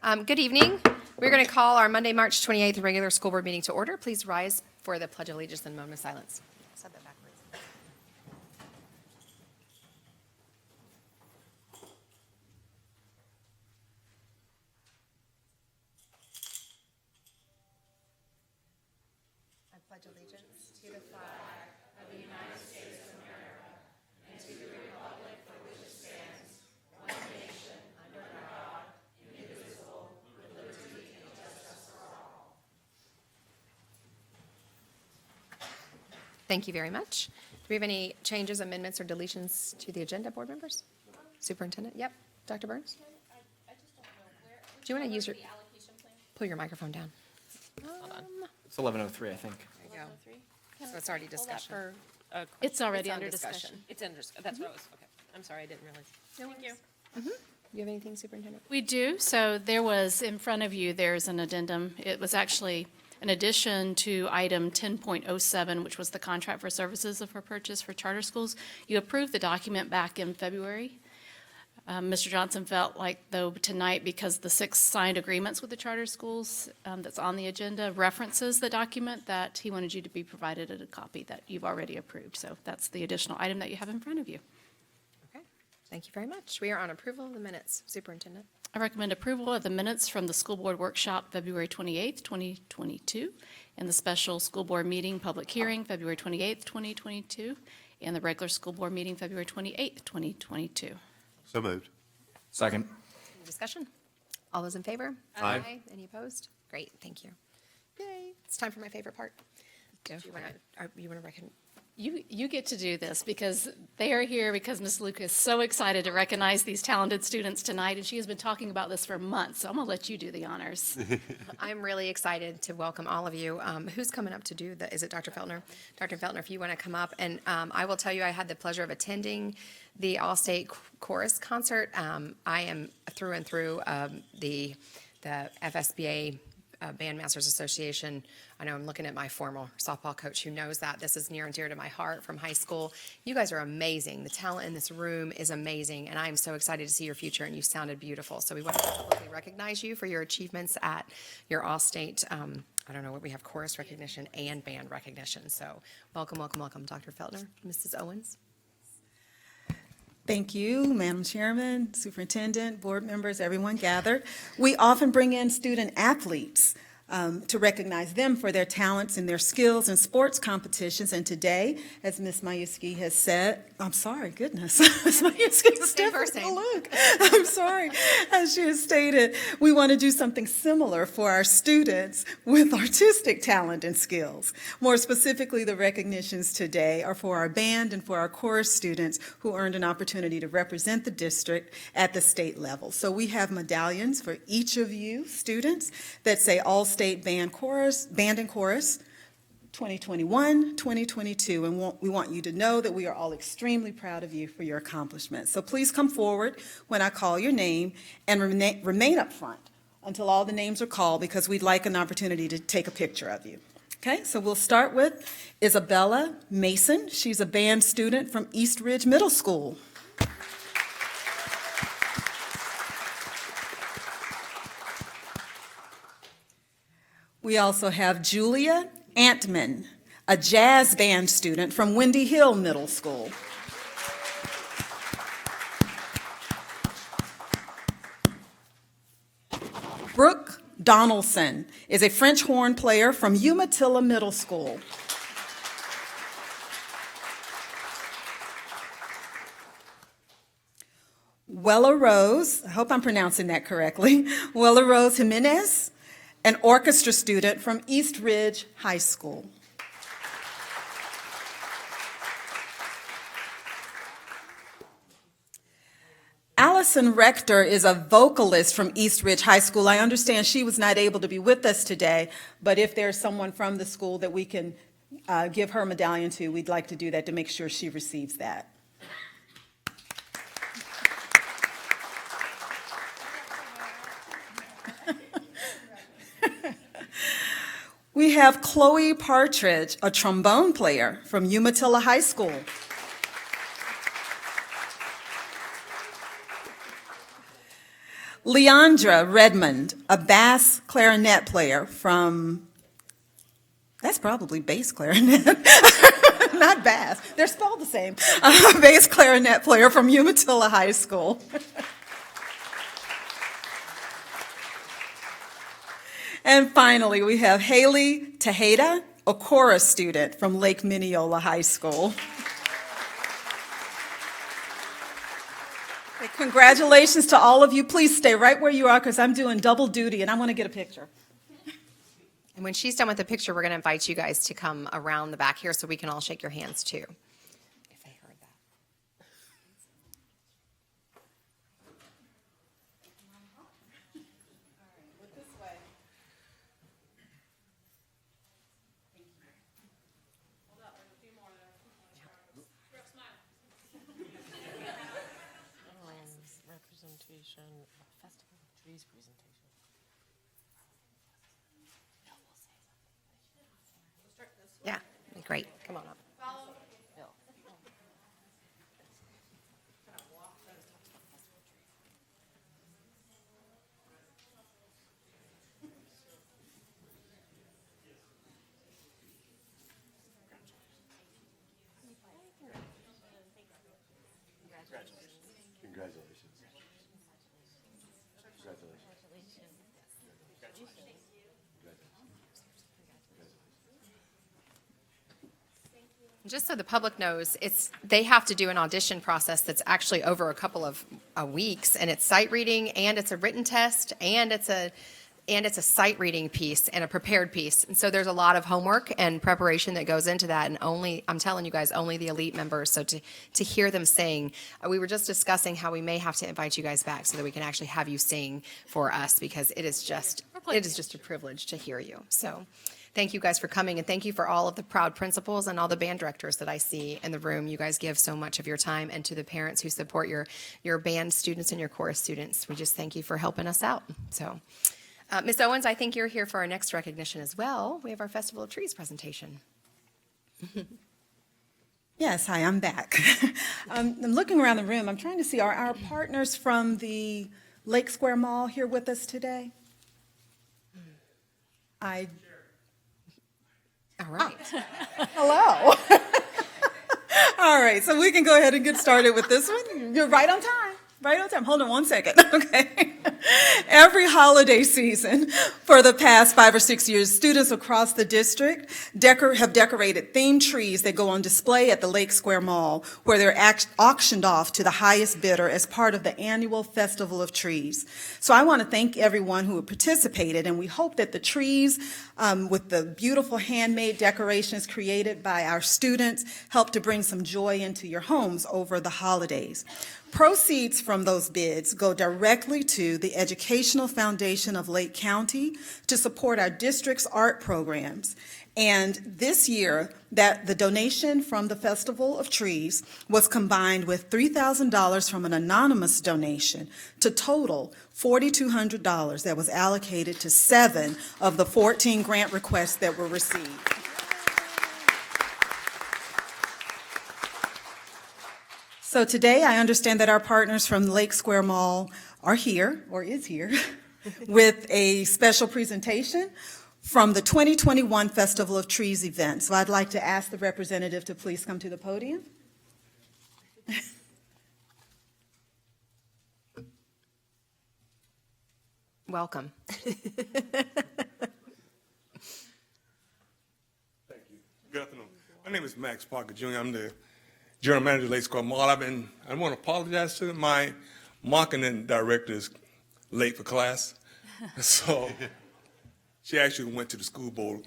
Good evening. We're going to call our Monday, March 28th regular school board meeting to order. Please rise for the Pledge of Allegiance and moment of silence. I said that backwards. I pledge allegiance to the flag of the United States of America and to the republic for which it stands, one nation, under God, indivisible, with liberty and justice for all. Thank you very much. Do we have any changes, amendments, or deletions to the agenda, board members? Superintendent? Yep. Dr. Burns? I just don't know where. Do you want to use your, The allocation plan? pull your microphone down? Hold on. It's 11:03, I think. There you go. 11:03? So it's already Pull that discussion. for a question. It's already It's on under discussion. discussion. It's under, that's what I was, okay. I'm sorry, I didn't realize. Thank you. Do you have anything, Superintendent? We do. So there was, in front of you, there's an addendum. It was actually an addition to item 10.07, which was the contract for services for purchase for charter schools. You approved the document back in February. Mr. Johnson felt like, though, tonight, because the 6 signed agreements with the charter schools that's on the agenda references the document, that he wanted you to be provided a copy that you've already approved. So that's the additional item that you have in front of you. Okay. Thank you very much. We are on approval of the minutes. Superintendent? I recommend approval of the minutes from the school board workshop, February 28th, 2022, and the special school board meeting public hearing, February 28th, 2022, and the regular school board meeting, February 28th, 2022. So moved. Second. Any discussion? All those in favor? Aye. Any opposed? Great, thank you. Yay. It's time for my favorite part. Do you want to recognize? You get to do this because they are here because Ms. Luke is so excited to recognize these talented students tonight, and she has been talking about this for months, so I'm going to let you do the honors. I'm really excited to welcome all of you. Who's coming up to do the, is it Dr. Feltner? Dr. Feltner, if you want to come up. And I will tell you, I had the pleasure of attending the Allstate chorus concert. I am through and through the FSBA Bandmasters Association. I know I'm looking at my former softball coach who knows that this is near and dear to my heart from high school. You guys are amazing. The talent in this room is amazing, and I am so excited to see your future, and you sounded beautiful. So we want to publicly recognize you for your achievements at your Allstate, I don't know what we have, chorus recognition and band recognition. So welcome, welcome, welcome, Dr. Feltner. Mrs. Owens? Thank you, Madam Chairman, Superintendent, board members, everyone gathered. We often bring in student athletes to recognize them for their talents and their skills in sports competitions. And today, as Ms. Mayuski has said, I'm sorry, goodness, Ms. Mayuski is first name. Luke. I'm sorry. As she has stated, we want to do something similar for our students with artistic talent and skills. More specifically, the recognitions today are for our band and for our chorus students who earned an opportunity to represent the district at the state level. So we have medallions for each of you students that say Allstate Band and Chorus 2021, 2022, and we want you to know that we are all extremely proud of you for your accomplishments. So please come forward when I call your name and remain up front until all the names are called, because we'd like an opportunity to take a picture of you. Okay, so we'll start with Isabella Mason. She's a band student from East Ridge Middle School. We also have Julia Antman, a jazz band student from Windy Hill Middle School. Brooke Donaldson is a French horn player from Umatilla Middle School. Wella Rose, I hope I'm pronouncing that correctly, Wella Rose Jimenez, an orchestra student from East Ridge High School. Allison Rector is a vocalist from East Ridge High School. I understand she was not able to be with us today, but if there's someone from the school that we can give her medallion to, we'd like to do that to make sure she receives that. We have Chloe Partridge, a trombone player from Umatilla High School. Leandra Redmond, a bass clarinet player from, that's probably bass clarinet, not bass. They're spelled the same. Bass clarinet player from Umatilla High School. And finally, we have Haley Tejeda, a chorus student from Lake Minneola High School. Okay, congratulations to all of you. Please stay right where you are because I'm doing double duty and I want to get a picture. And when she's done with the picture, we're going to invite you guys to come around the back here so we can all shake your hands too. If they heard that. Representation, Festival of Trees presentation. Yeah, great. Come on up. Just so the public knows, they have to do an audition process that's actually over a couple of weeks, and it's sight reading, and it's a written test, and it's a sight reading piece and a prepared piece. And so there's a lot of homework and preparation that goes into that, and I'm telling you guys, only the elite members. So to hear them sing, we were just discussing how we may have to invite you guys back so that we can actually have you sing for us, because it is just a privilege to hear you. So thank you guys for coming, and thank you for all of the proud principals and all the band directors that I see in the room. You guys give so much of your time, and to the parents who support your band students and your chorus students, we just thank you for helping us out. So, Ms. Owens, I think you're here for our next recognition as well. We have our Festival of Trees presentation. Yes, hi, I'm back. I'm looking around the room. I'm trying to see, are our partners from the Lake Square Mall here with us today? All right. Hello. All right, so we can go ahead and get started with this one. You're right on time. Right on time. Hold on one second. Okay. Every holiday season for the past 5 or 6 years, students across the district have decorated themed trees that go on display at the Lake Square Mall, where they're auctioned off to the highest bidder as part of the annual Festival of Trees. So I want to thank everyone who participated, and we hope that the trees, with the beautiful handmade decorations created by our students, help to bring some joy into your homes over the holidays. Proceeds from those bids go directly to the Educational Foundation of Lake County to support our district's art programs. And this year, the donation from the Festival of Trees was combined with $3,000 from an anonymous donation to total $4,200 that was allocated to 7 of the 14 grant requests that were received. So today, I understand that our partners from Lake Square Mall are here, or is here, with a special presentation from the 2021 Festival of Trees event. So I'd like to ask the representative to please come to the podium. Welcome. Thank you. Good afternoon. My name is Max Parker Jr. I'm the General Manager of Lake Square Mall. I want to apologize to my marketing director is late for class. So she actually went to the school board.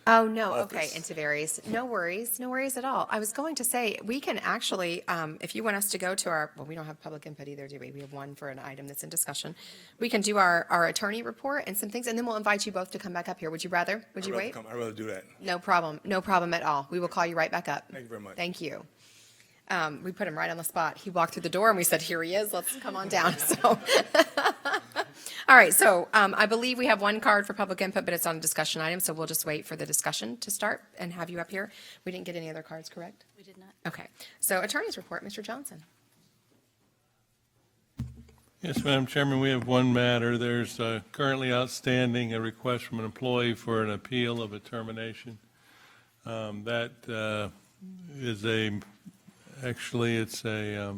Oh, no, office. okay, into Tavares. No worries at all. I was going to say, we can actually, if you want us to go to we don't have public input either, do we? We have one for an item that's in discussion. We can do our attorney report and some things, and then we'll invite you both to come back up here. Would you rather? Would you wait? I'd rather do that. No problem at all. We will call you right back up. Thank you very much. Thank you. We put him right on the spot. He walked through the door and we said, here he is, let's come on down. So, all right, so I believe we have one card for public input, but it's on a discussion item, so we'll just wait for the discussion to start and have you up here. We didn't get any other cards, correct? We did not. Okay, so attorney's report, Mr. Johnson. Yes, Madam Chairman, we have one matter. There's currently outstanding a request from an employee for an appeal of a termination. That is actually, it's a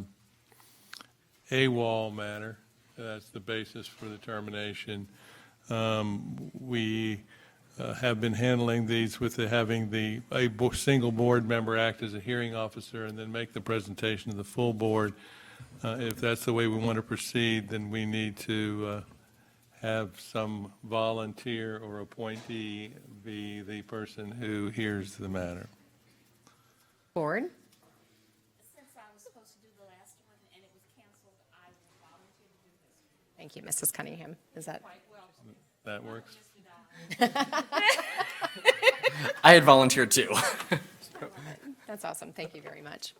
AWOL matter. That's the basis for the termination. We have been handling these with having a single board member act as a hearing officer and then make the presentation to the full board. If that's the way we want to proceed, then we need to have some volunteer or appointee be the person who hears the matter. Board? Since I was supposed to do the last one and it was canceled, I will volunteer to do this. Thank you, Mrs. Cunningham. Is that? That works? I had volunteered too. That's awesome. Thank you very much.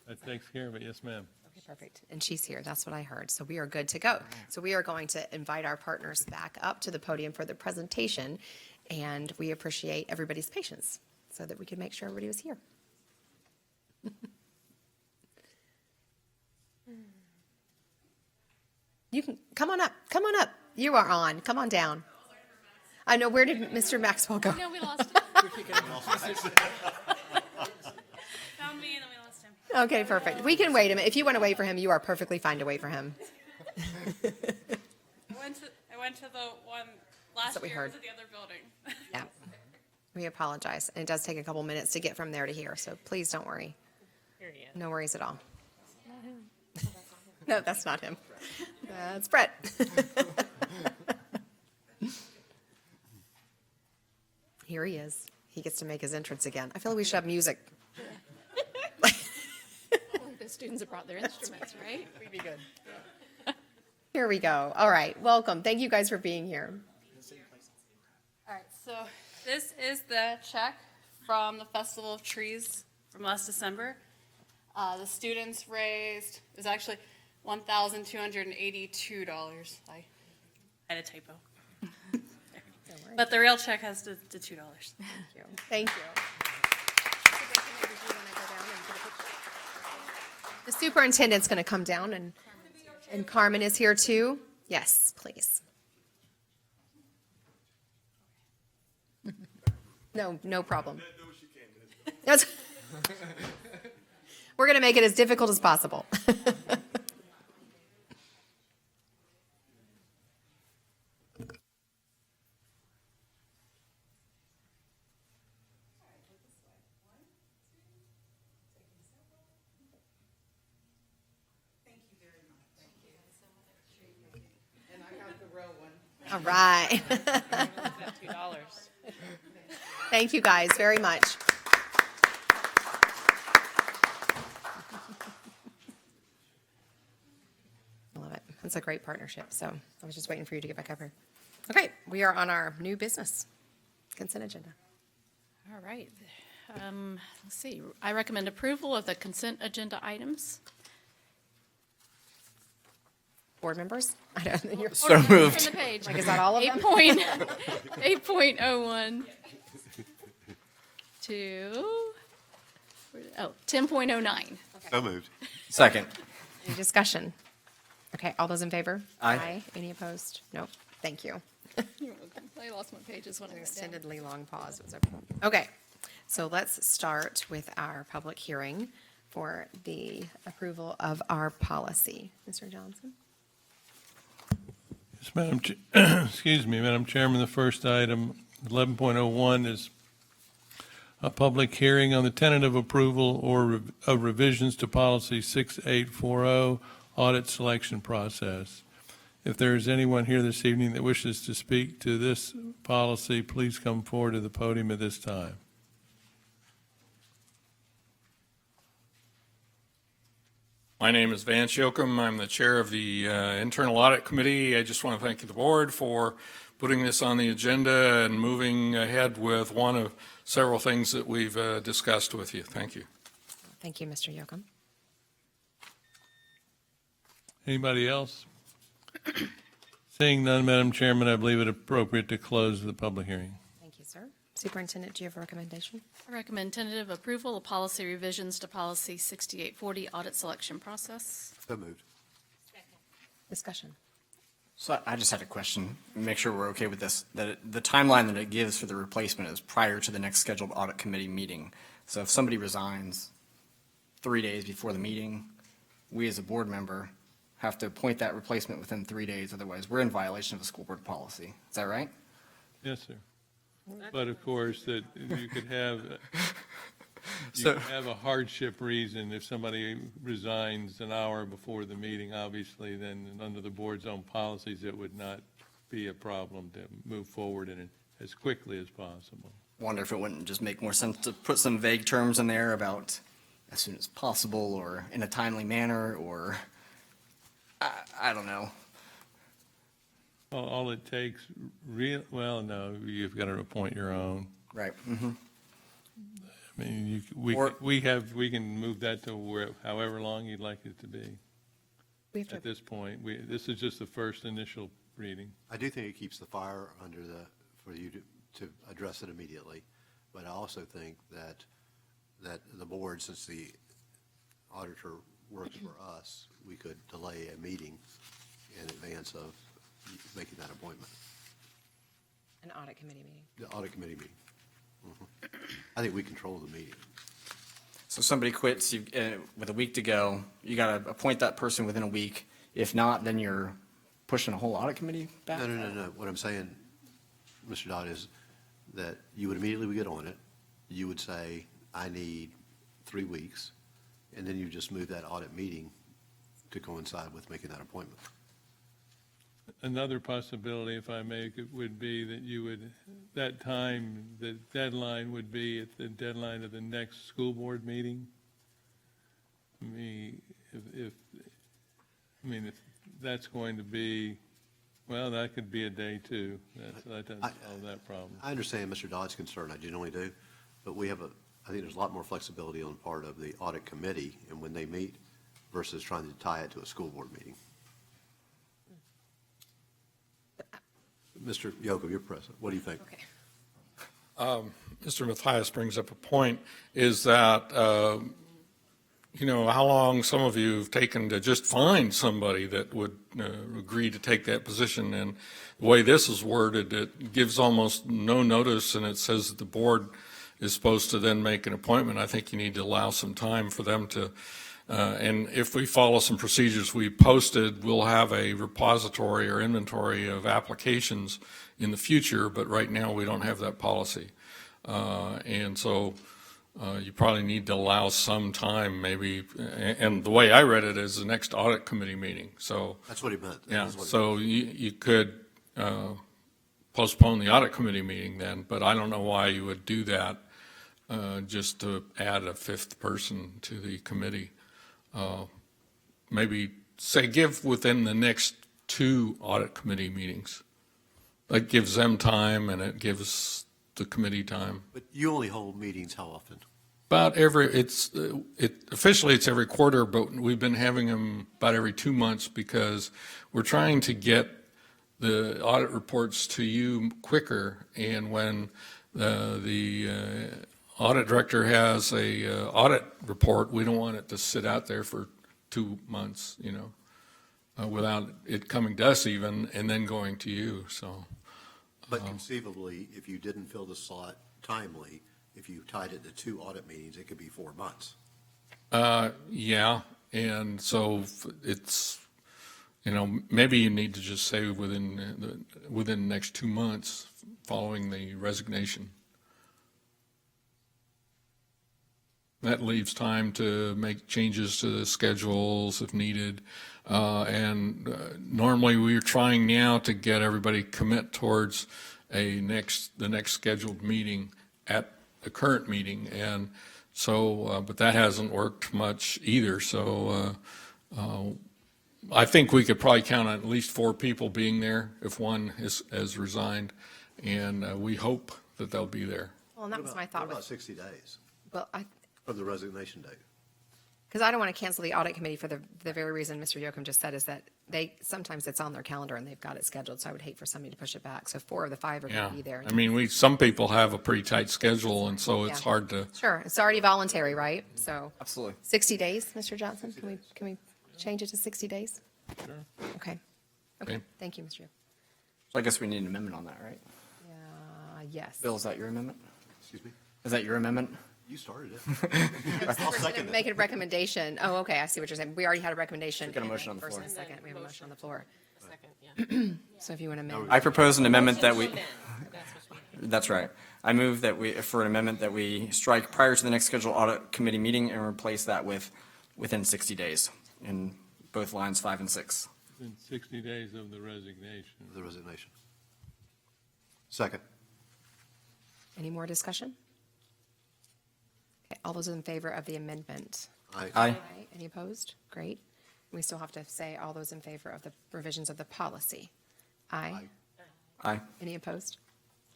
That takes care of it, yes, ma'am. Okay, perfect. And she's here. That's what I heard. So we are good to go. So we are going to invite our partners back up to the podium for the presentation, and we appreciate everybody's patience so that we could make sure everybody was here. You can, come on up. Come on up. You are on. Come on down. I know, where did Mr. Maxwell go? No, we lost him. Found me and then we lost him. Okay, perfect. We can wait a minute. If you want to wait for him, you are perfectly fine to wait for him. I went to the one last what we year. heard. It was at the other building. Yeah. We apologize. And it does take a couple minutes to get from there to here, so please don't worry. Here he is. No worries at all. No, that's not him. That's Brett. Here he is. He gets to make his entrance again. I feel like we should have music. The students have brought their instruments, right? We'd be good. Here we go. All right, welcome. Thank you guys for being here. All right, so this is the check from the Festival of Trees from last December. The students raised, it was actually $1,282. I had a typo. But the real check has the $2. Thank you. The superintendent's going to come down, and Carmen is here too. Yes, please. No problem. That's- We're going to make it as difficult as possible. All right. $2. Thank you guys very much. I love it. It's a great partnership. So I was just waiting for you to get back up here. Okay, we are on our new business consent agenda. All right. Let's see. I recommend approval of the consent agenda items. Board members? I don't know. You're- So moved. Turn the page. Like, is that all of them? 8.01 to, 10.09. So moved. Second. Any discussion? Okay, all those in favor? Aye. Any opposed? Nope. Thank you. You're welcome. I lost my pages when I went down. Extendedly long pause. Was okay. Okay, so let's start with our public hearing for the approval of our policy. Mr. Johnson? Yes, Madam Chairman, the first item, 11.01, is a public hearing on the tentative approval of revisions to policy 6840, audit selection process. If there is anyone here this evening that wishes to speak to this policy, please come forward to the podium at this time. My name is Vance Yoakum. I'm the chair of the Internal Audit Committee. I just want to thank the board for putting this on the agenda and moving ahead with one of several things that we've discussed with you. Thank you. Thank you, Mr. Yoakum. Anybody else? Seeing none, Madam Chairman, I believe it appropriate to close the public hearing. Thank you, sir. Superintendent, do you have a recommendation? I recommend tentative approval of policy revisions to policy 6840, audit selection process. So moved. Discussion. So I just had a question, make sure we're okay with this, that the timeline that it gives for the replacement is prior to the next scheduled audit committee meeting. So if somebody resigns 3 days before the meeting, we as a board member have to appoint that replacement within 3 days, otherwise we're in violation of the school board policy. Is that right? Yes, sir. But of course, that you could have, So- could have a hardship reason. If somebody resigns an hour before the meeting, obviously, then under the board's own policies, it would not be a problem to move forward in it as quickly as possible. Wonder if it wouldn't just make more sense to put some vague terms in there about as soon as possible or in a timely manner, or, I don't know. All it takes, well, no, you've got to appoint your own. Right. Mm-hmm. I mean, Or- we can move that to however long you'd like it to be. We have to, At this point, this is just the first initial reading. I do think it keeps the fire under for you to address it immediately. But I also think that the board, since the auditor works for us, we could delay a meeting in advance of making that appointment, an audit committee meeting. the audit committee meeting. Mhm. I think we control the meeting. So somebody quits with a week to go, you got to appoint that person within a week. If not, then you're pushing a whole audit committee back? No. What I'm saying, Mr. Dodd, is that you would immediately get on it. You would say, I need 3 weeks, and then you just move that audit meeting to coincide with making that appointment. Another possibility, if I may, would be that you would, that time, the deadline would be at the deadline of the next school board meeting. If that's going to be, well, that could be a day too. That doesn't solve that problem. I understand Mr. Dodd's concern, I genuinely do, but I think there's a lot more flexibility on the part of the audit committee and when they meet versus trying to tie it to a school board meeting. Mr. Yocum, you're present. What do you think? Okay. Mr. Matthias brings up a point, is that, how long some of you have taken to just find somebody that would agree to take that position. And the way this is worded, it gives almost no notice, and it says that the board is supposed to then make an appointment. I think you need to allow some time for them to, and if we follow some procedures we posted, we'll have a repository or inventory of applications in the future, but right now we don't have that policy. And so you probably need to allow some time, maybe, and the way I read it is the next audit committee meeting, so. That's what he meant. Yeah, so you could postpone the audit committee meeting then, but I don't know why you would do that, just to add a fifth person to the committee. Maybe say give within the next 2 audit committee meetings. That gives them time and it gives the committee time. But you only hold meetings how often? Officially it's every quarter, but we've been having them about every 2 months because we're trying to get the audit reports to you quicker. And when the audit director has a audit report, we don't want it to sit out there for 2 months, without it coming to us even, and then going to you, so. But conceivably, if you didn't fill the slot timely, if you tied it to 2 audit meetings, it could be 4 months. Yeah, and so it's, maybe you need to just say within the next 2 months following the resignation. That leaves time to make changes to the schedules if needed. And normally we're trying now to get everybody commit towards the next scheduled meeting at the current meeting. And so, but that hasn't worked much either. So I think we could probably count on at least 4 people being there if one has resigned. And we hope that they'll be there. Well, and that was my thought. What about 60 days Well, from the resignation date? because I don't want to cancel the audit committee for the very reason Mr. Yocum just said, is that sometimes it's on their calendar and they've got it scheduled, so I would hate for somebody to push it back. So 4 of the 5 are going Yeah, to be there. I mean, some people have a pretty tight schedule, and so it's Yeah. hard to. Sure, it's already voluntary, right? So Absolutely. 60 days, Mr. Johnson? Can we change it to 60 days? Okay. Okay, thank you, Mr. Yocum. So I guess we need an amendment on that, right? Yes. Bill, is that your amendment? Excuse me? Is that your amendment? You started it. I'll second it. Make it a recommendation. Oh, okay, I see what you're saying. We already had a recommendation. Got a motion on the First floor. and a second, we have a motion on the floor. Second, yeah. So if you want to amend. I propose an amendment that we, Amend. That's what we- that's right. I move that we, for an amendment that we strike prior to the next scheduled audit committee meeting and replace that with within 60 days in both lines 5 and 6. In 60 days of the resignation. The resignation. Second. Any more discussion? Okay, all those in favor of the amendment? Aye. Aye. Any opposed? Great. We still have to say all those in favor of the revisions of the policy. Aye. Aye. Any opposed?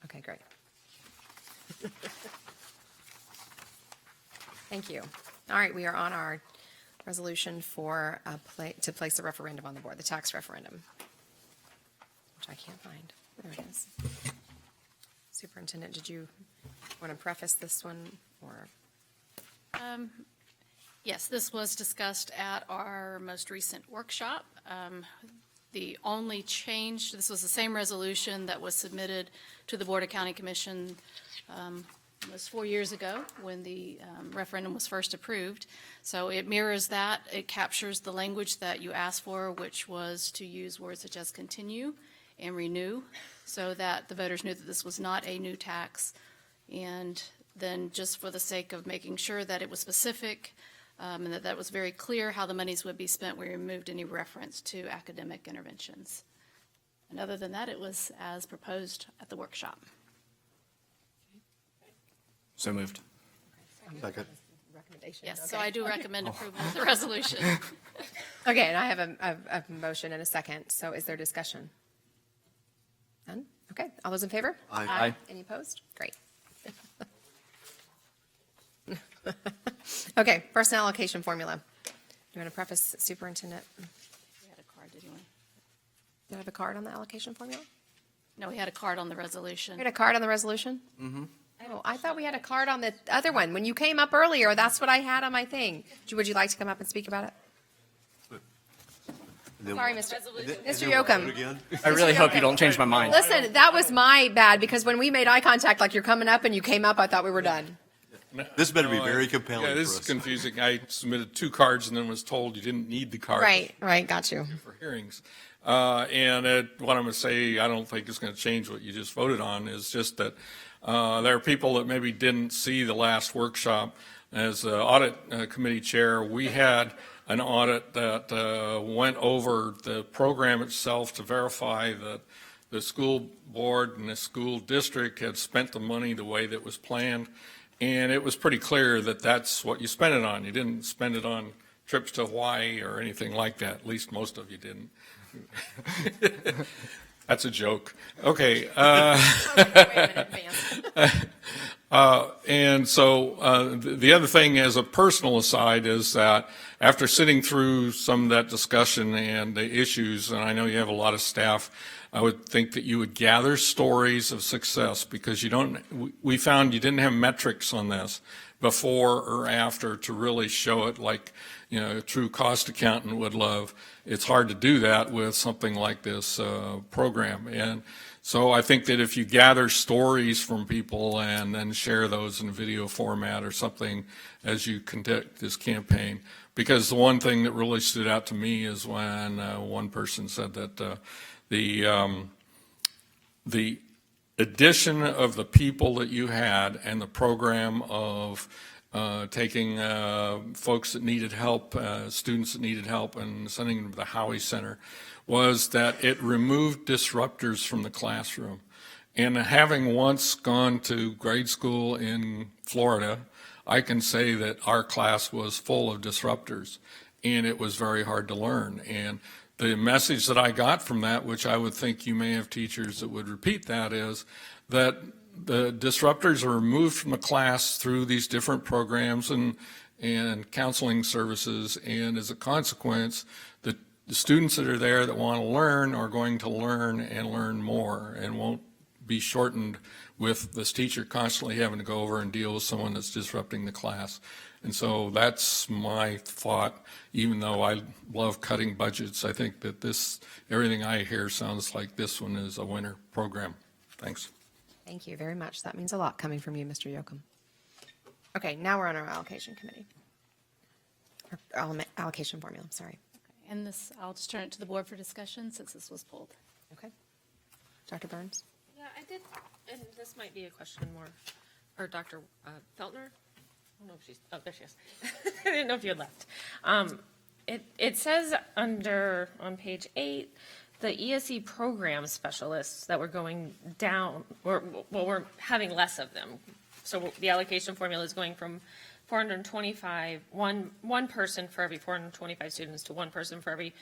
Okay, great. Thank you. All right, we are on our resolution for, to place a referendum on the board, the tax referendum, which I can't find. There it is. Superintendent, did you want to preface this one, or? Yes, this was discussed at our most recent workshop. The only change, this was the same resolution that was submitted to the Board of County Commission almost 4 years ago when the referendum was first approved. So it mirrors that. It captures the language that you asked for, which was to use words such as continue and renew, so that the voters knew that this was not a new tax. And then just for the sake of making sure that it was specific, and that was very clear how the monies would be spent, we removed any reference to academic interventions. And other than that, it was as proposed at the workshop. So moved. Second. Recommendation. Yes, so Okay. I do recommend approval of the resolution. Okay, and I have a motion and a second, so is there discussion? None? Okay, all those in favor? Aye. Aye. Any opposed? Great. Okay, personnel allocation formula. Do you want to preface, Superintendent? We had a card, did you want? Do you have a card on the allocation formula? No, we had a card on the resolution. We had a card on the resolution? Mm-hmm. Oh, I thought we had a card on the other one. When you came up earlier, that's what I had on my thing. Would you like to come up and speak about it? Sorry, Mr. Mr. Yocum. I really hope you don't change my mind. Listen, that was my bad, because when we made eye contact, like you're coming up and you came up, I thought we were done. This better be No, very compelling Yeah, for this is us. confusing. I submitted 2 cards and then was told you didn't need the card. Right, got you. For hearings. What I'm going to say, I don't think is going to change what you just voted on, is just that there are people that maybe didn't see the last workshop. As the audit committee chair, we had an audit that went over the program itself to verify that the school board and the school district had spent the money the way that was planned. And it was pretty clear that that's what you spent it on. You didn't spend it on trips to Hawaii or anything like that. At least most of you didn't. That's a joke. Okay. And so the other thing, as a personal aside, is that after sitting through some of that discussion and the issues, and I know you have a lot of staff, I would think that you would gather stories of success, because we found you didn't have metrics on this before or after to really show it like, a true cost accountant would love. It's hard to do that with something like this program. And so I think that if you gather stories from people and then share those in video format or something as you conduct this campaign, because the one thing that really stood out to me is when one person said that the addition of the people that you had and the program of taking folks that needed help, students that needed help, and sending them to the Howie Center, was that it removed disruptors from the classroom. And having once gone to grade school in Florida, I can say that our class was full of disruptors, and it was very hard to learn. And the message that I got from that, which I would think you may have teachers that would repeat that, is that the disruptors are removed from the class through these different programs and counseling services, and as a consequence, the students that are there that want to learn are going to learn and learn more and won't be shortened with this teacher constantly having to go over and deal with someone that's disrupting the class. And so that's my thought. Even though I love cutting budgets, I think that everything I hear sounds like this one is a winner program. Thanks. Thank you very much. That means a lot coming from you, Mr. Yocum. Okay, now we're on our allocation committee. Or allocation formula, sorry. And this, I'll just turn it to the board for discussion since this was pulled. Okay. Dr. Burns? Yeah, I did, and this might be a question more, or Dr. Feltner? I don't know if she's, oh, there she is. I didn't know if you had left. It says on page 8, the ESE program specialists that we're going down, we're having less of them. So the allocation formula is going from 425, one person for every 425 students to one person for every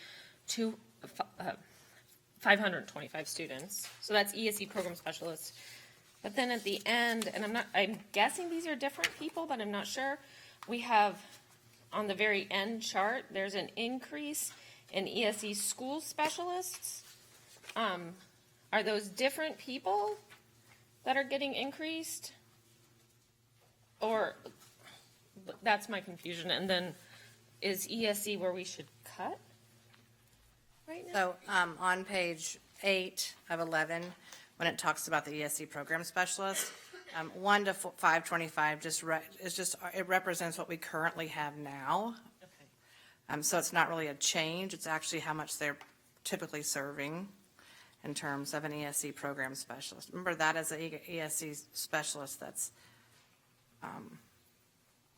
525 students. So that's ESE program specialists. But then at the end, and I'm guessing these are different people, but I'm not sure. We have, on the very end chart, there's an increase in ESE school specialists. Are those different people that are getting increased? Or, that's my confusion. And then, is ESE where we should cut right now? So on page 8 of 11, when it talks about the ESE program specialist, 1 to 525 it represents what we currently have now. Okay. So it's not really a change. It's actually how much they're typically serving in terms of an ESE program specialist. Remember, that as an ESE specialist, that's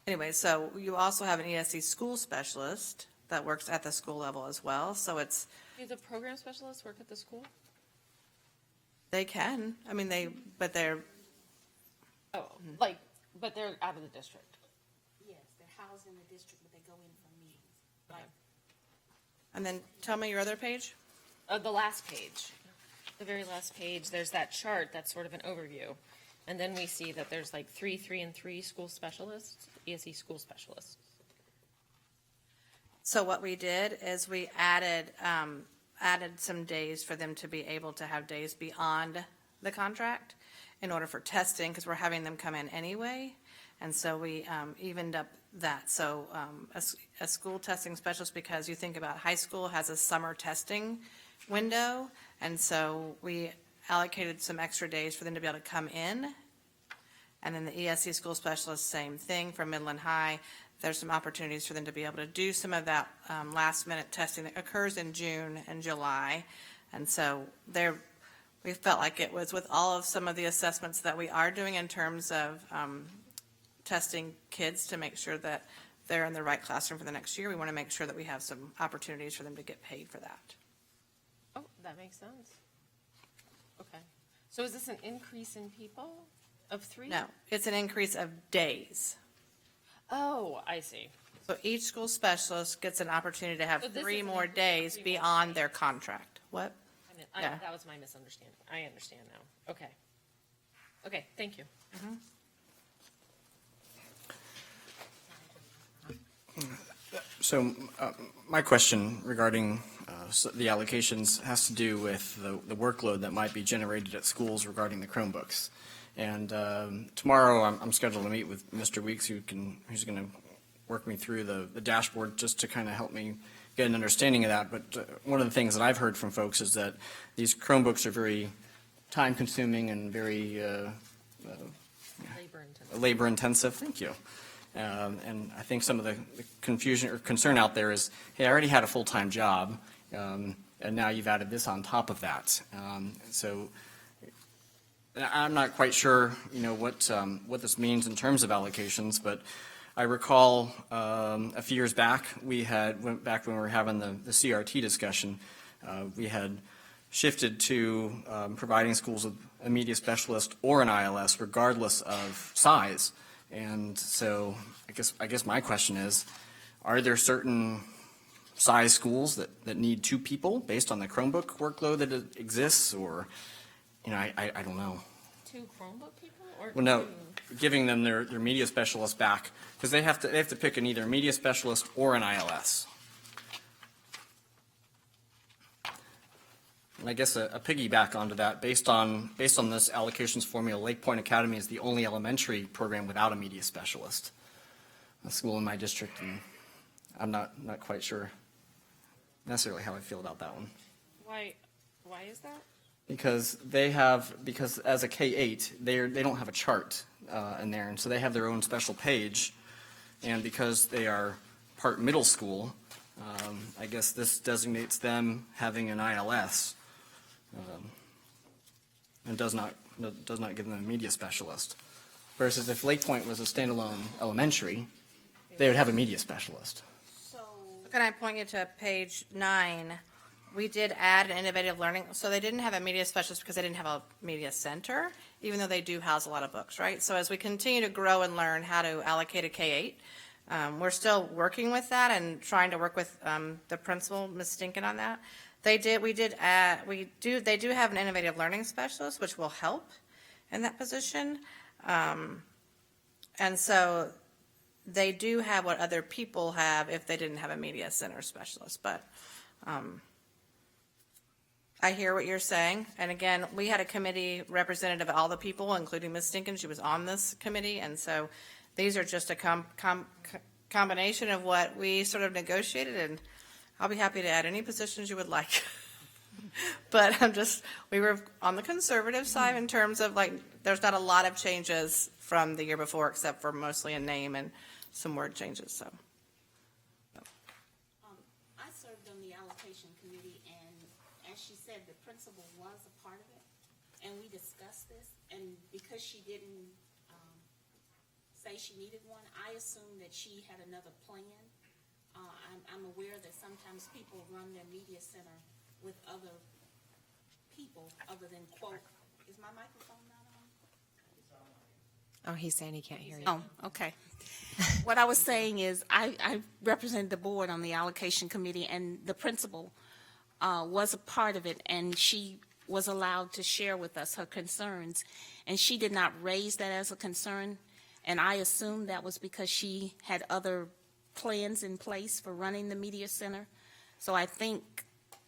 anyway, so you also have an ESE school specialist that works at the school level as well. So it's, Do the program specialists work at the school? they can, I mean, but they're, Oh, but they're out of the district. Yes, they're housed in the district, but they go in for meetings. Like, and then tell me your other page. the last page, the very last page, there's that chart that's sort of an overview. And then we see that there's like 3, 3, and 3 school specialists, ESE school specialists. So what we did is we added some days for them to be able to have days beyond the contract in order for testing, because we're having them come in anyway. And so we evened up that. So a school testing specialist, because you think about high school has a summer testing window, and so we allocated some extra days for them to be able to come in. And then the ESE school specialist, same thing for Midland High. There's some opportunities for them to be able to do some of that last minute testing that occurs in June and July. And so we felt like it was, with all of some of the assessments that we are doing in terms of testing kids to make sure that they're in the right classroom for the next year, we want to make sure that we have some opportunities for them to get paid for that. Oh, that makes sense. Okay. So is this an increase in people of 3? No, it's an increase of days. Oh, I see. So each school specialist gets an opportunity to have So this 3 isn't more increase, days 3 more beyond days. their contract. What? Yeah. That was my misunderstanding. I understand now. Okay. Okay, thank you. So my question regarding the allocations has to do with the workload that might be generated at schools regarding the Chromebooks. And tomorrow I'm scheduled to meet with Mr. Weeks, who's going to work me through the dashboard just to kind of help me get an understanding of that. But one of the things that I've heard from folks is that these Chromebooks are very time-consuming and very labor-intensive. Thank you. And I think some of the confusion or concern out there is, hey, I already had a full-time job, and now you've added this on top of that. So I'm not quite sure, what this means in terms of allocations, but I recall a few years back, went back when we were having the CRT discussion, we had shifted to providing schools with a media specialist or an ILS regardless of size. And so I guess my question is, are there certain size schools that need 2 people based on the Chromebook workload that exists, or, I don't know. 2 Chromebook people? Or Well, no, 2? giving them their media specialist back, because they have to pick an either media specialist or an ILS. And I guess a piggyback onto that, based on this allocations formula, Lake Point Academy is the only elementary program without a media specialist. A school in my district, and I'm not quite sure necessarily how I feel about that one. Why is that? Because as a K-8, they don't have a chart in there, and so they have their own special page. And because they are part middle school, I guess this designates them having an ILS, and does not give them a media specialist. Versus if Lake Point was a standalone elementary, they would have a media specialist. Can I point you to page 9? We did add an innovative learning, so they didn't have a media specialist because they didn't have a media center, even though they do house a lot of books, right? So as we continue to grow and learn how to allocate a K-8, we're still working with that and trying to work with the principal, Ms. Stinkin, on that. They do have an innovative learning specialist, which will help in that position. And so they do have what other people have if they didn't have a media center specialist. But I hear what you're saying. And again, we had a committee representative of all the people, including Ms. Stinkin. She was on this committee. And so these are just a combination of what we sort of negotiated. And I'll be happy to add any positions you would like. But we were on the conservative side in terms of there's not a lot of changes from the year before, except for mostly a name and some word changes, so. I served on the allocation committee, and as she said, the principal was a part of it, and we discussed this, and because she didn't say she needed one, I assumed that she had another plan. I'm aware that sometimes people run their media center with other people other than quote. Is my microphone not on? Oh, he's saying he can't hear you. Oh, okay. What I was saying is I represent the board on the allocation committee, and the principal was a part of it, and she was allowed to share with us her concerns, and she did not raise that as a concern, and I assumed that was because she had other plans in place for running the media center. So I think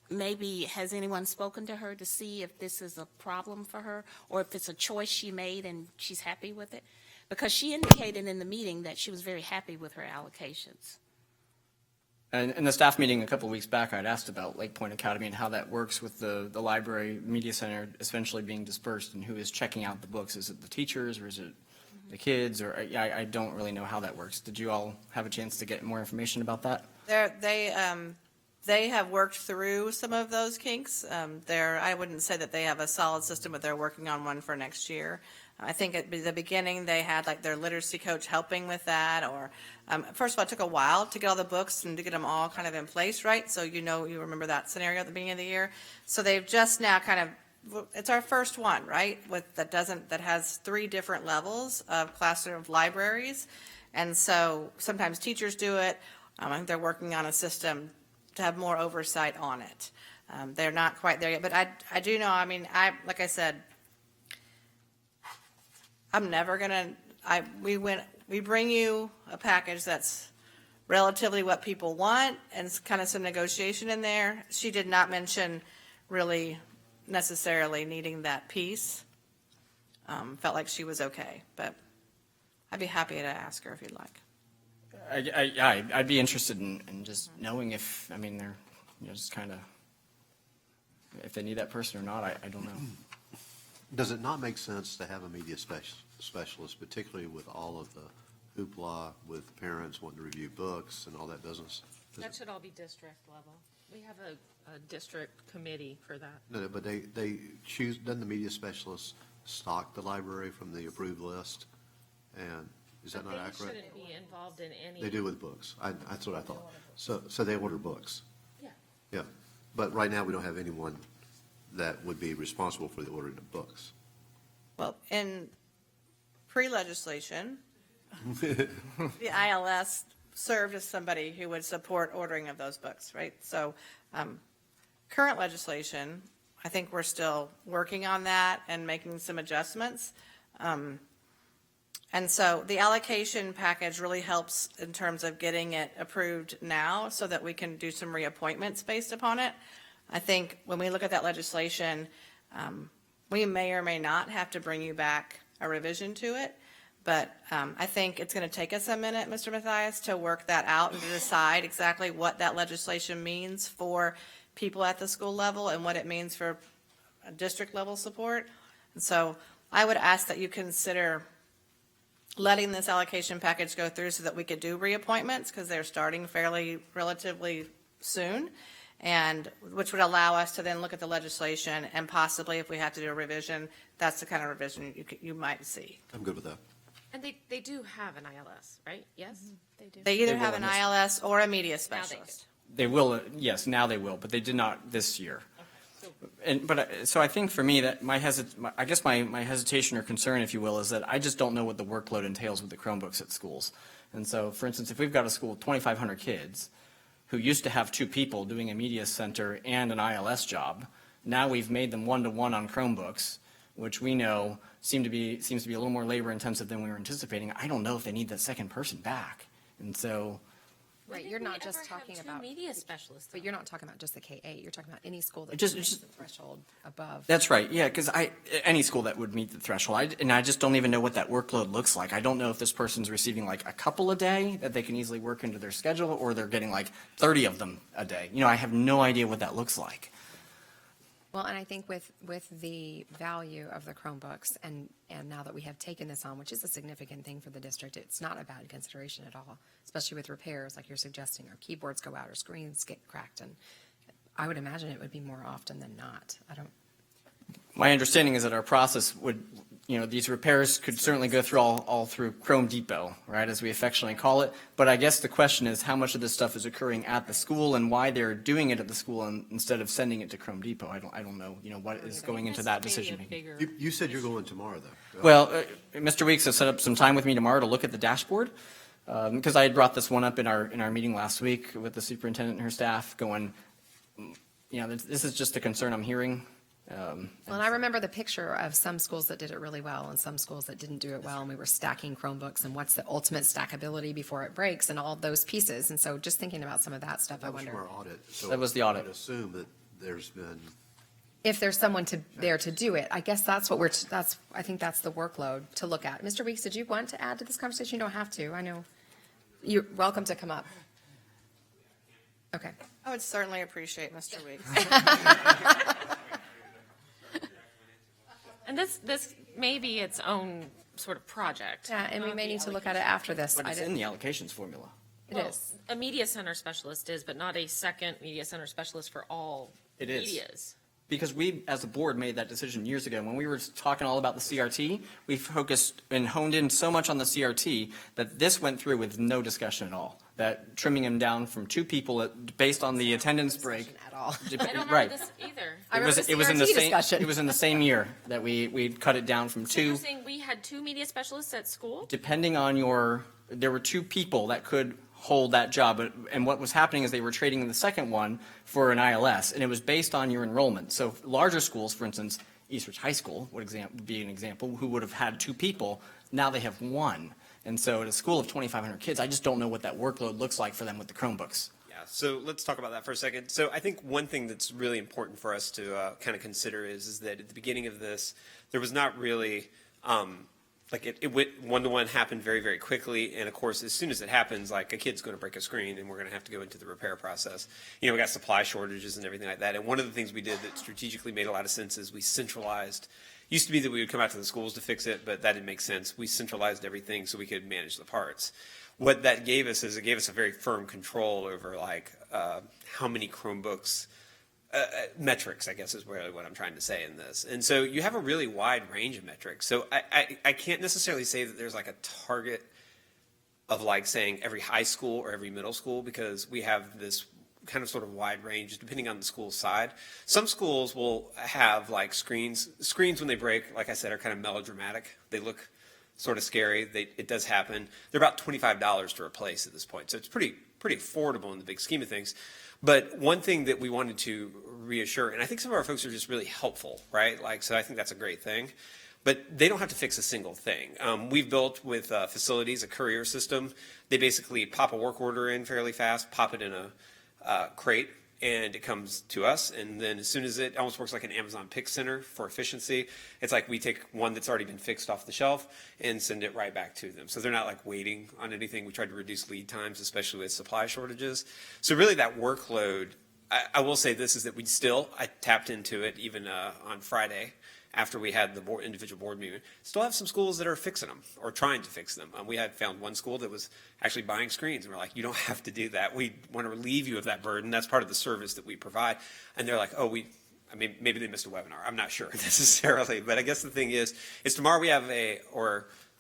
maybe, has anyone spoken to her to see if this is a problem for her, or if it's a choice she made and she's happy with it? Because she indicated in the meeting that she was very happy with her allocations. And in the staff meeting a couple of weeks back, I'd asked about Lake Point Academy and how that works with the library media center essentially being dispersed, and who is checking out the books. Is it the teachers, or is it the kids? Or I don't really know how that works. Did you all have a chance to get more information about that? They have worked through some of those kinks. I wouldn't say that they have a solid system, but they're working on one for next year. I think at the beginning they had their literacy coach helping with that, or first of all, it took a while to get all the books and to get them all kind of in place, right? So you remember that scenario at the beginning of the year. So they've just now it's our first one, right? That has 3 different levels of classroom libraries, and so sometimes teachers do it. I think they're working on a system to have more oversight on it. They're not quite there yet, but I do know, like I said, I'm never gonna, we bring you a package that's relatively what people want and kind of some negotiation in there. She did not mention really necessarily needing that piece. Felt like she was okay, but I'd be happy to ask her if you'd like. I'd be interested in just knowing if, they're, just kind of, if they need that person or not, I don't know. Does it not make sense to have a media specialist, particularly with all of the hoopla with parents wanting to review books and all that business? That should all be district level. We have a district committee for that. No, but they choose, doesn't the media specialist stock the library from the approved list? And is that not accurate? They shouldn't be involved in any. They do with books. That's what I thought. So they order books? Yeah. Yeah. But right now, we don't have anyone that would be responsible for the ordering of books. Well, in pre-legislation, the ILS served as somebody who would support ordering of those books, right? So current legislation, I think we're still working on that and making some adjustments. And so the allocation package really helps in terms of getting it approved now so that we can do some reappointments based upon it. I think when we look at that legislation, we may or may not have to bring you back a revision to it. But I think it's going to take us a minute, Mr. Mathias, to work that out and to decide exactly what that legislation means for people at the school level and what it means for district level support. And so I would ask that you consider letting this allocation package go through so that we could do reappointments, because they're starting relatively soon, and which would allow us to then look at the legislation and possibly, if we have to do a revision, that's the kind of revision you might see. I'm good with that. And they do have an ILS, right? Yes? They do. They either They will have an in this- ILS or a media Now they specialist. They will, yes, now they will, but they did not this year. So I think for me that my hesitation or concern, if you will, is that I just don't know what the workload entails with the Chromebooks at schools. And so, for instance, if we've got a school with 2,500 kids who used to have 2 people doing a media center and an ILS job, now we've made them one-to-one on Chromebooks, which we know seems to be a little more labor intensive than we were anticipating. I don't know if they need that second person back. And so, Right, you're not just talking about, media specialists. but you're not talking about just the K-8. You're talking about any school that Just- meets just- the threshold above. that's right, yeah, because any school that would meet the threshold, and I just don't even know what that workload looks like. I don't know if this person's receiving like a couple a day that they can easily work into their schedule, or they're getting like 30 of them a day. I have no idea what that looks like. Well, and I think with the value of the Chromebooks, and now that we have taken this on, which is a significant thing for the district, it's not a bad consideration at all, especially with repairs like you're suggesting, or keyboards go out or screens get cracked, and I would imagine it would be more often than not. My understanding is that our process would, these repairs could certainly go through all through Chrome Depot, right, as we affectionately call it. But I guess the question is how much of this stuff is occurring at the school and why they're doing it at the school instead of sending it to Chrome Depot. I don't know, what is going into that decision making. You said you're going tomorrow, though. Well, Mr. Weeks has set up some time with me tomorrow to look at the dashboard, because I had brought this one up in our meeting last week with the superintendent and her staff going, this is just a concern I'm hearing. Well, and I remember the picture of some schools that did it really well and some schools that didn't do it well, and we were stacking Chromebooks and what's the ultimate stackability before it breaks and all those pieces. And so just thinking about some of that stuff, I That was from wonder our audit. So That was the audit. I would assume that there's been, if there's someone there to do it. I guess that's what I think that's the workload to look at. Mr. Weeks, did you want to add to this conversation? You don't have to. I know. You're welcome to come up. Okay. I would certainly appreciate Mr. Weeks. And this may be its own sort of project. Yeah, and we may need to look at it after this. But it's in the allocations formula. It Well, is. A media center specialist is, but not a second media center specialist for all It is. medias. Because we, as a board, made that decision years ago. When we were talking all about the CRT, we focused and honed in so much on the CRT that this went through with no discussion at all. That trimming them down from 2 people based on the attendance break. At all. I don't remember Right. this either. I remember the It was in the CRT same, discussion. it was in the same year that we cut it down from So you're 2. saying we had 2 media specialists at school? Depending on there were 2 people that could hold that job. And what was happening is they were trading the second one for an ILS, and it was based on your enrollment. So larger schools, for instance, Eastridge High School would be an example, who would have had 2 people, now they have 1. And so at a school of 2,500 kids, I just don't know what that workload looks like for them with the Chromebooks. Yeah, so let's talk about that for a second. So I think one thing that's really important for us to kind of consider is that at the beginning of this, there was not really, it went one-to-one, happened very, very quickly. And of course, as soon as it happens, like a kid's going to break a screen and we're going to have to go into the repair process. We got supply shortages and everything like that. And one of the things we did that strategically made a lot of sense is we centralized. Used to be that we would come out to the schools to fix it, but that didn't make sense. We centralized everything so we could manage the parts. What that gave us is it gave us a very firm control over how many Chromebooks, metrics, I guess is really what I'm trying to say in this. And so you have a really wide range of metrics. So I can't necessarily say that there's like a target of saying every high school or every middle school, because we have this kind of sort of wide range depending on the school side. Some schools will have screens when they break, like I said, are kind of melodramatic. They look sort of scary. It does happen. They're about $25 to replace at this point. So it's pretty affordable in the big scheme of things. But one thing that we wanted to reassure, and I think some of our folks are just really helpful, right? So I think that's a great thing. But they don't have to fix a single thing. We've built with facilities a courier system. They basically pop a work order in fairly fast, pop it in a crate, and it comes to us, and then as soon as it almost works like an Amazon pick center for efficiency, it's like we take one that's already been fixed off the shelf and send it right back to them. So they're not like waiting on anything. We tried to reduce lead times, especially with supply shortages. So really that workload, I will say this, is that I tapped into it even on Friday after we had the individual board meeting. Still have some schools that are fixing them or trying to fix them. We had found one school that was actually buying screens, and we're like, you don't have to do that. We want to relieve you of that burden. That's part of the service that we provide. And they're like, oh, maybe they missed a webinar. I'm not sure necessarily, but I guess the thing is tomorrow we have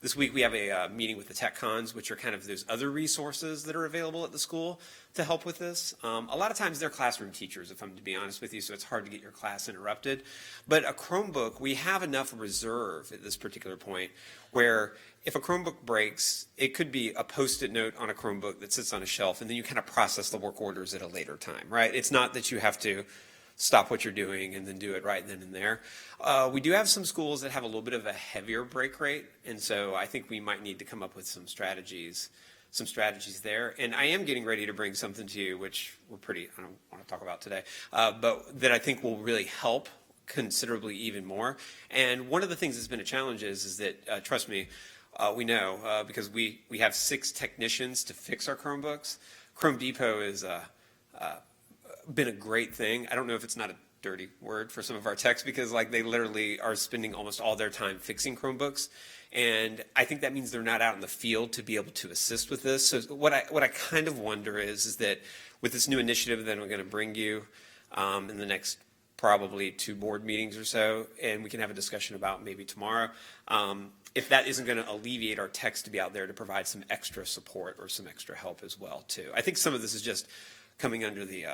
this week we have a meeting with the tech cons, which are kind of those other resources that are available at the school to help with this. A lot of times they're classroom teachers, if I'm to be honest with you, so it's hard to get your class interrupted. But a Chromebook, we have enough reserve at this particular point where if a Chromebook breaks, it could be a Post-it note on a Chromebook that sits on a shelf, and then you kind of process the work orders at a later time, right? It's not that you have to stop what you're doing and then do it right then and there. We do have some schools that have a little bit of a heavier break rate, and so I think we might need to come up with some strategies there. And I am getting ready to bring something to you, which I don't want to talk about today, but that I think will really help considerably even more. And one of the things that's been a challenge is that, trust me, we know, because we have 6 technicians to fix our Chromebooks. Chrome Depot is been a great thing. I don't know if it's not a dirty word for some of our techs, because like they literally are spending almost all their time fixing Chromebooks. And I think that means they're not out in the field to be able to assist with this. So what I kind of wonder is that with this new initiative that I'm going to bring you in the next probably 2 board meetings or so, and we can have a discussion about maybe tomorrow, if that isn't going to alleviate our techs to be out there to provide some extra support or some extra help as well too. I think some of this is just coming under the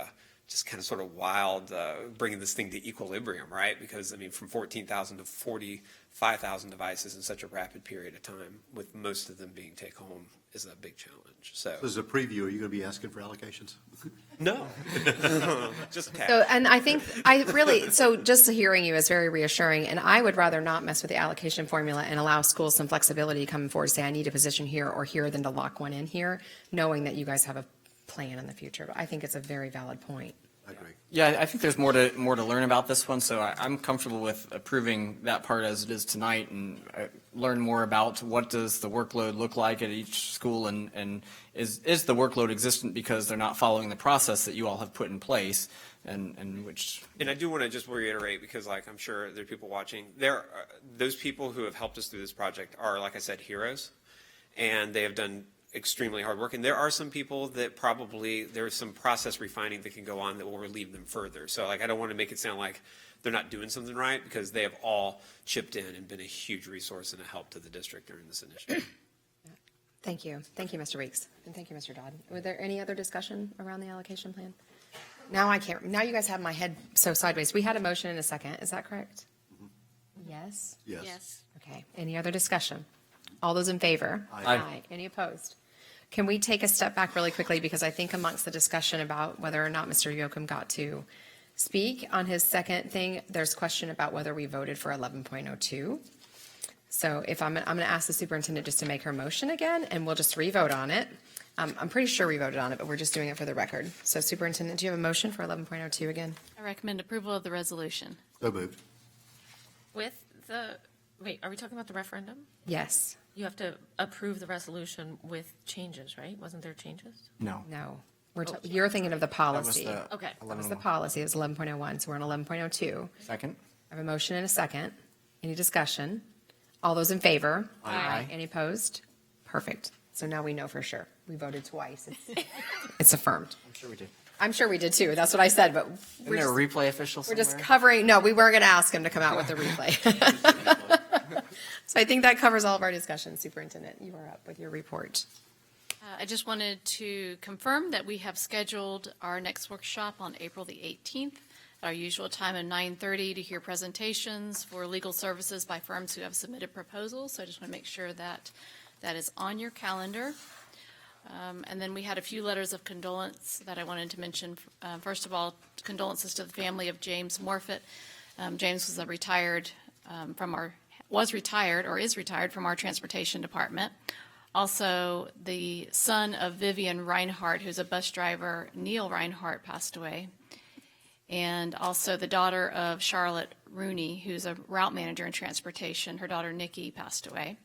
just kind of sort of wild, bringing this thing to equilibrium, right? Because, I mean, from 14,000 to 45,000 devices in such a rapid period of time, with most of them being take-home, is a big challenge. So As a preview, are you going to be asking for allocations? no, just a tap. So, and I think just hearing you is very reassuring, and I would rather not mess with the allocation formula and allow schools some flexibility to come forward, say, I need a position here or here, than to lock one in here, knowing that you guys have a plan in the future. But I think it's a very valid point. I agree. Yeah, I think there's more to learn about this one, so I'm comfortable with approving that part as it is tonight, and learn more about what does the workload look like at each school, and is the workload existent because they're not following the process that you all have put in place, and which. And I do want to just reiterate, because like I'm sure there are people watching, those people who have helped us through this project are, like I said, heroes, and they have done extremely hard work. And there are some people that probably there's some process refining that can go on that will relieve them further. So like I don't want to make it sound like they're not doing something right, because they have all chipped in and been a huge resource and a help to the district during this initiative. Thank you. Thank you, Mr. Weeks. And thank you, Mr. Dodd. Were there any other discussion around the allocation plan? Now you guys have my head so sideways. We had a motion and a second. Is that correct? Yes? Yes. Yes. Okay. Any other discussion? All those in favor? Aye. Any opposed? Can we take a step back really quickly, because I think amongst the discussion about whether or not Mr. Yoakum got to speak on his second thing, there's question about whether we voted for 11.02. So if I'm going to ask the superintendent just to make her motion again, and we'll just re-vote on it. I'm pretty sure we voted on it, but we're just doing it for the record. So Superintendent, do you have a motion for 11.02 again? I recommend approval of the resolution. So moved. Wait, are we talking about the referendum? Yes. You have to approve the resolution with changes, right? Wasn't there changes? No. No. You're thinking of the policy. Okay. That was the policy. It was 11.01, so we're on 11.02. Second? I have a motion and a second. Any discussion? All those in favor? Aye. Any opposed? Perfect. So now we know for sure. We voted twice. It's affirmed. I'm sure we did. I'm sure we did too. That's what I said, but Isn't there a replay official we're somewhere? just covering, no, we weren't going to ask him to come out with the replay. So I think that covers all of our discussion. Superintendent, you are up with your report. I just wanted to confirm that we have scheduled our next workshop on April the 18th, at our usual time of 9:30, to hear presentations for legal services by firms who have submitted proposals. So I just want to make sure that that is on your calendar. And then we had a few letters of condolence that I wanted to mention. First of all, condolences to the family of James Morfitt. James was retired from our transportation department. Also, the son of Vivian Reinhardt, who's a bus driver, Neil Reinhardt, passed away. And also the daughter of Charlotte Rooney, who's a route manager in transportation. Her daughter Nikki passed away.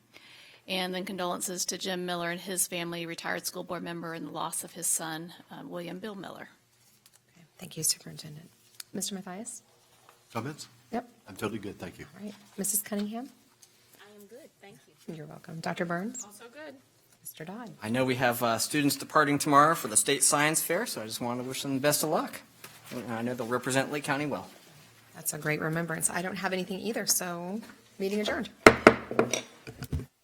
And then condolences to Jim Miller and his family, retired school board member, and the loss of his son, William Bill Miller. Thank you, Superintendent. Mr. Mathias? Comments? Yep. I'm totally good, thank you. All right. Mrs. Cunningham? I am good, thank you. You're welcome. Dr. Burns? Also good. Mr. Dodd? I know we have students departing tomorrow for the state science fair, so I just want to wish them the best of luck. And I know they'll represent Lake County well. That's a great remembrance. I don't have anything either, so meeting adjourned.